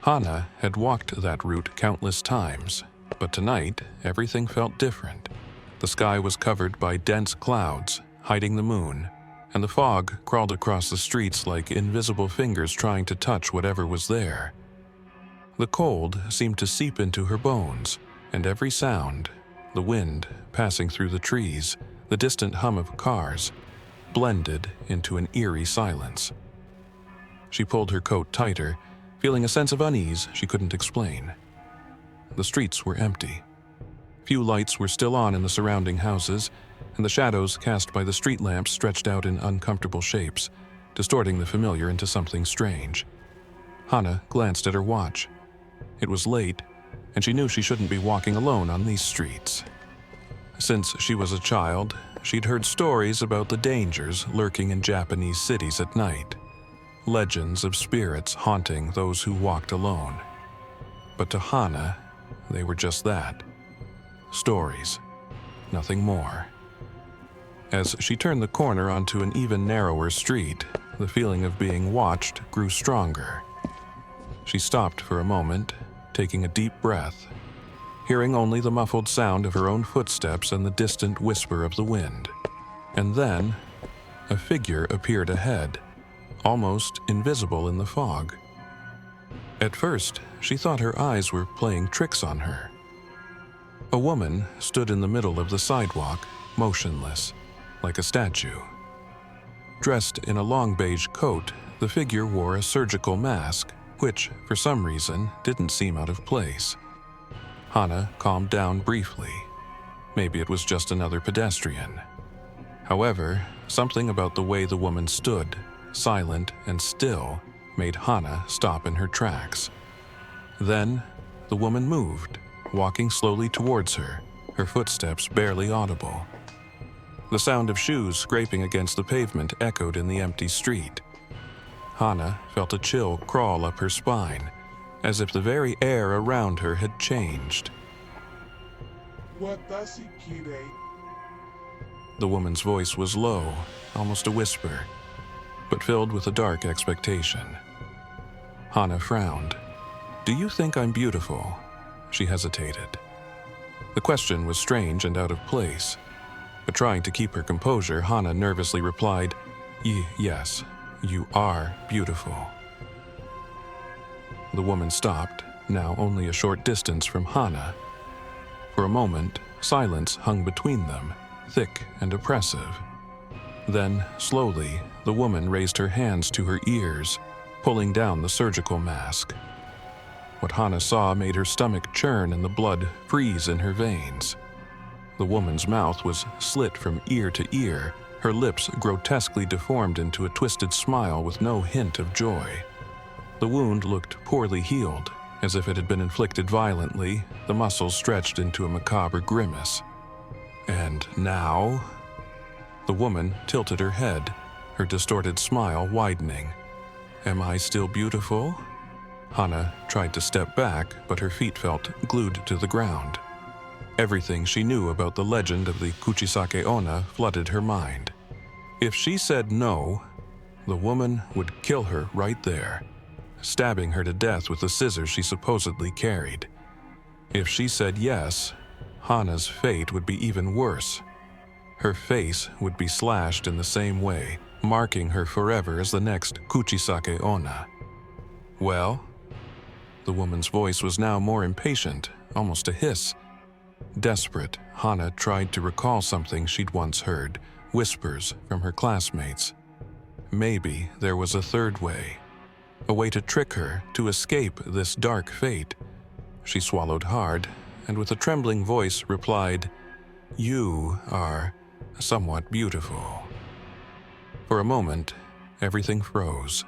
Hana had walked that route countless times, but tonight everything felt different. The sky was covered by dense clouds, hiding the moon, and the fog crawled across the streets like invisible fingers trying to touch whatever was there. The cold seemed to seep into her bones, and every sound, the wind passing through the trees, the distant hum of cars, blended into an eerie silence. She pulled her coat tighter, feeling a sense of unease she couldn't explain. The streets were empty. Few lights were still on in the surrounding houses, and the shadows cast by the street lamps stretched out in uncomfortable shapes, distorting the familiar into something strange. Hana glanced at her watch. It was late, and she knew she shouldn't be walking alone on these streets. Since she was a child, she'd heard stories about the dangers lurking in Japanese cities at night. Legends of spirits haunting those who walked alone. But to Hana, they were just that. Stories, nothing more. As she turned the corner onto an even narrower street, the feeling of being watched grew stronger. She stopped for a moment, taking a deep breath, hearing only the muffled sound of her own footsteps and the distant whisper of the wind. And then, a figure appeared ahead, almost invisible in the fog. At first, she thought her eyes were playing tricks on her. A woman stood in the middle of the sidewalk, motionless, like a statue. Dressed in a long beige coat, the figure wore a surgical mask, which, for some reason, didn't seem out of place. Hana calmed down briefly. Maybe it was just another pedestrian. However, something about the way the woman stood, silent and still, made Hana stop in her tracks. Then, the woman moved, walking slowly towards her, her footsteps barely audible. The sound of shoes scraping against the pavement echoed in the empty street. Hana felt a chill crawl up her spine, as if the very air around her had changed. The woman's voice was low, almost a whisper, but filled with a dark expectation. Hana frowned. "Do you think I'm beautiful?" She hesitated. The question was strange and out of place, but trying to keep her composure, Hana nervously replied, Yes, you are beautiful." The woman stopped, now only a short distance from Hana. For a moment, silence hung between them, thick and oppressive. Then, slowly, the woman raised her hands to her ears, pulling down the surgical mask. What Hana saw made her stomach churn and the blood freeze in her veins. The woman's mouth was slit from ear to ear, her lips grotesquely deformed into a twisted smile with no hint of joy. The wound looked poorly healed, as if it had been inflicted violently, the muscles stretched into a macabre grimace. And now? The woman tilted her head, her distorted smile widening. "Am I still beautiful?" Hana tried to step back, but her feet felt glued to the ground. Everything she knew about the legend of the Kuchisake Onna flooded her mind. If she said no, the woman would kill her right there, stabbing her to death with the scissors she supposedly carried. If she said yes, Hana's fate would be even worse. Her face would be slashed in the same way, marking her forever as the next Kuchisake Onna. "Well?" The woman's voice was now more impatient, almost a hiss. Desperate, Hana tried to recall something she'd once heard, whispers from her classmates. Maybe there was a third way, a way to trick her, to escape this dark fate. She swallowed hard, and with a trembling voice replied, "You are somewhat beautiful." For a moment, everything froze.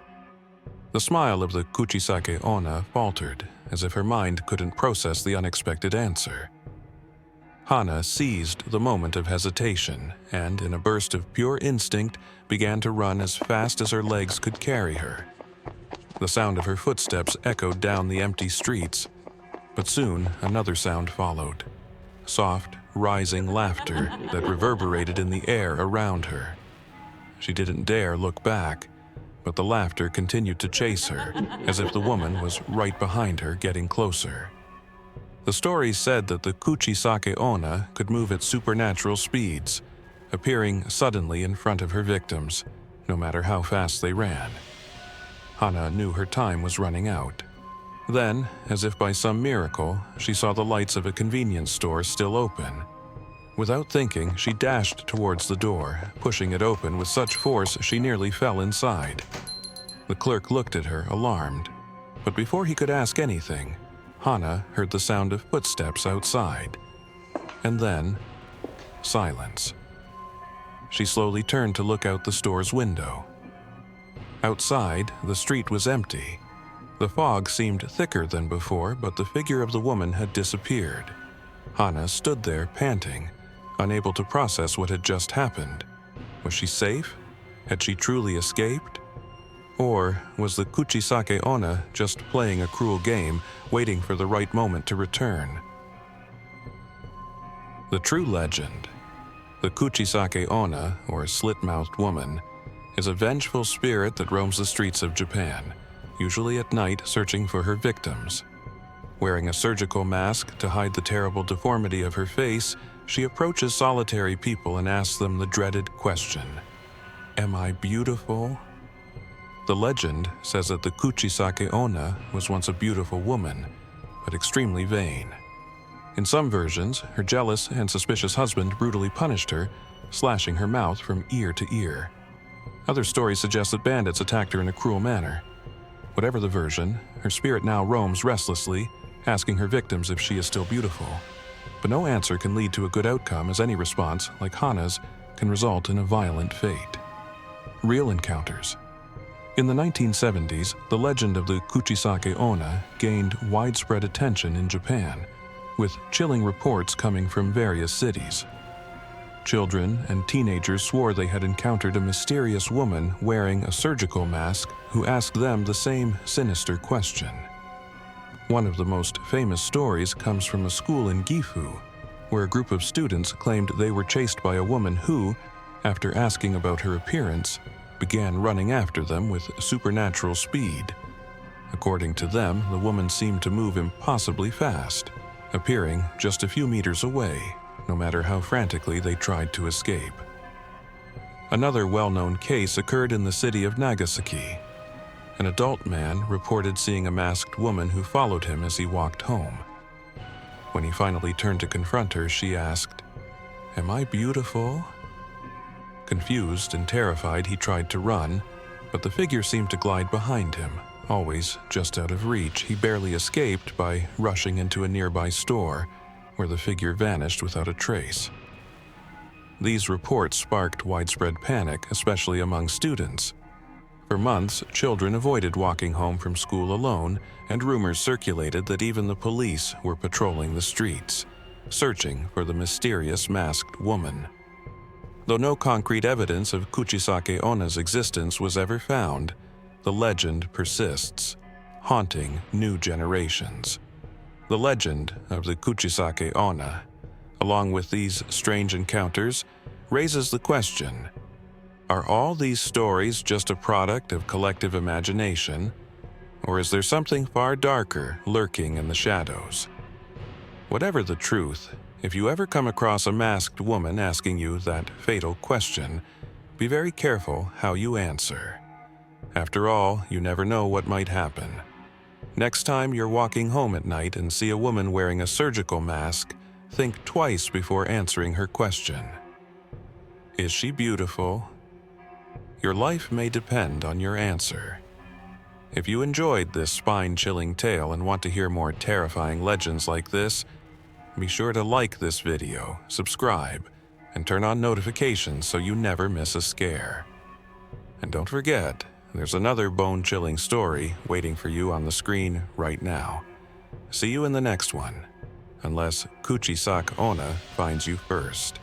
The smile of the Kuchisake Onna faltered, as if her mind couldn't process the unexpected answer. Hana seized the moment of hesitation and, in a burst of pure instinct, began to run as fast as her legs could carry her. The sound of her footsteps echoed down the empty streets, but soon another sound followed. Soft, rising laughter that reverberated in the air around her. She didn't dare look back, but the laughter continued to chase her, as if the woman was right behind her, getting closer. The story said that the Kuchisake Onna could move at supernatural speeds, appearing suddenly in front of her victims, no matter how fast they ran. Hana knew her time was running out. Then, as if by some miracle, she saw the lights of a convenience store still open. Without thinking, she dashed towards the door, pushing it open with such force she nearly fell inside. The clerk looked at her, alarmed, but before he could ask anything, Hana heard the sound of footsteps outside. And then, silence. She slowly turned to look out the store's window. Outside, the street was empty. The fog seemed thicker than before, but the figure of the woman had disappeared. Hana stood there, panting, unable to process what had just happened. Was she safe? Had she truly escaped? Or was the Kuchisake Onna just playing a cruel game, waiting for the right moment to return? The true legend. The Kuchisake Onna, or Slit-Mouthed Woman, is a vengeful spirit that roams the streets of Japan, usually at night searching for her victims. Wearing a surgical mask to hide the terrible deformity of her face, she approaches solitary people and asks them the dreaded question, "Am I beautiful?" The legend says that the Kuchisake Onna was once a beautiful woman, but extremely vain. In some versions, her jealous and suspicious husband brutally punished her, slashing her mouth from ear to ear. Other stories suggest that bandits attacked her in a cruel manner. Whatever the version, her spirit now roams restlessly, asking her victims if she is still beautiful. But no answer can lead to a good outcome, as any response, like Hana's, can result in a violent fate. Real encounters. In the 1970s, the legend of the Kuchisake Onna gained widespread attention in Japan, with chilling reports coming from various cities. Children and teenagers swore they had encountered a mysterious woman wearing a surgical mask who asked them the same sinister question. One of the most famous stories comes from a school in Gifu, where a group of students claimed they were chased by a woman who, after asking about her appearance, began running after them with supernatural speed. According to them, the woman seemed to move impossibly fast, appearing just a few meters away, no matter how frantically they tried to escape. Another well-known case occurred in the city of Nagasaki. An adult man reported seeing a masked woman who followed him as he walked home. When he finally turned to confront her, she asked, "Am I beautiful?" Confused and terrified, he tried to run, but the figure seemed to glide behind him, always just out of reach. He barely escaped by rushing into a nearby store, where the figure vanished without a trace. These reports sparked widespread panic, especially among students. For months, children avoided walking home from school alone, and rumors circulated that even the police were patrolling the streets, searching for the mysterious masked woman. Though no concrete evidence of Kuchisake Onna's existence was ever found, the legend persists, haunting new generations. The legend of the Kuchisake Onna, along with these strange encounters, raises the question, are all these stories just a product of collective imagination, or is there something far darker lurking in the shadows? Whatever the truth, if you ever come across a masked woman asking you that fatal question, be very careful how you answer. After all, you never know what might happen. Next time you're walking home at night and see a woman wearing a surgical mask, think twice before answering her question. Is she beautiful? Your life may depend on your answer. If you enjoyed this spine-chilling tale and want to hear more terrifying legends like this, be sure to like this video, subscribe, and turn on notifications so you never miss a scare. And don't forget, there's another bone-chilling story waiting for you on the screen right now. See you in the next one, unless Kuchisake Onna finds you first.